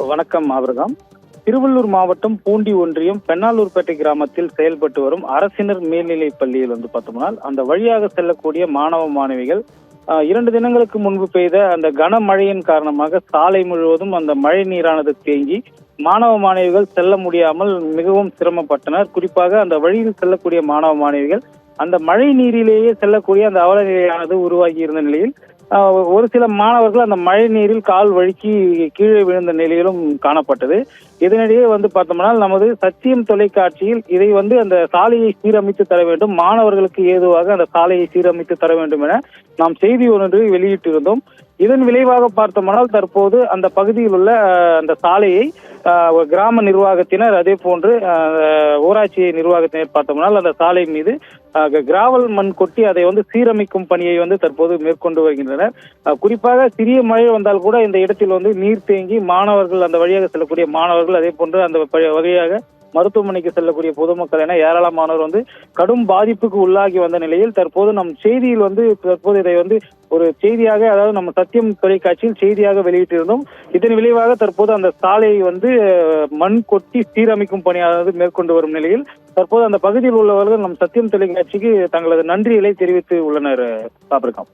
வணக்கம் ஆபிரகாம். திருவள்ளூர் மாவட்டம் பூண்டி ஒன்றியம் பெண்ணாலூர்பேட்டை கிராமத்தில் செயல்பட்டு வரும் அரசினர் மேல்நிலைப் பள்ளியில் பார்த்தோம்னா அந்த வழியாக செல்லக்கூடிய மாணவ மாணவிகள் 2 தினங்களுக்கு முன்பு பெய்த அந்த கனமழையின் காரணமாக சாலை முழுவதும் அந்த மழை நீரானது தேங்கி மாணவ மாணவிகள் செல்ல முடியாமல் மிகவும் சிரமப்பட்டனர். குறிப்பாக அந்த வழியில் செல்லக்கூடிய மாணவ மாணவிகள் அந்த மழை நீரிலேயே செல்லக்கூடிய அந்த அவல நிலையானது உருவாகி இருந்த நிலையில் ஒரு சில மாணவர்கள் அந்த மழை நீரில் கால் வழுக்கி கீழே விழுந்த நிலையிலும் காணப்பட்டது. இதனிடையே பார்த்தோம்னா நமது சத்தியம் தொலைக்காட்சியில் இதை அந்த சாலையை சீரமைத்து தர வேண்டும், மாணவர்களுக்கு ஏதுவாக அந்த சாலையை சீரமைத்து தர வேண்டும் என நாம் செய்தி ஒன்று வெளியிட்டிருந்தோம். இதன் விளைவாக பார்த்தோம்னால் தற்போது அந்த பகுதியில் உள்ள அந்த சாலையை கிராம நிர்வாகத்தினர் அதே போன்று ஊராட்சி நிர்வாகத்தினர் பார்த்தோம்னால் அந்த சாலை மீது கிராவல் மண் கொட்டி அதை சீரமைக்கும் பணியை தற்போது மேற்கொண்டு வருகின்றனர். குறிப்பாக சிறிய மழை வந்தால் கூட இந்த இடத்தில் நீர் தேங்கி மாணவர்கள் அந்த வழியாக செல்லக்கூடிய மாணவர்கள் அதே போன்று அந்த வழியாக மருத்துவமனைக்கு செல்லக்கூடிய பொதுமக்கள் என ஏராளமானோர் கடும் பாதிப்புக்கு உள்ளாகி வந்த நிலையில் தற்போது நம் செய்தியில் தற்போது இதை ஒரு செய்தியாக, அதாவது நம்ம சத்தியம் தொலைக்காட்சியில் செய்தியாக வெளியிட்டிருந்தோம். இதன் விளைவாக தற்போது அந்த சாலையை மண் கொட்டி சீரமைக்கும் பணியானது மேற்கொண்டு வரும் நிலையில் தற்போது அந்த பகுதியில் உள்ளவர்கள் நம் சத்தியம் தொலைக்காட்சிக்கு தங்களது நன்றிகளை தெரிவித்து உள்ளனர். சாப்பிருக்கோம்.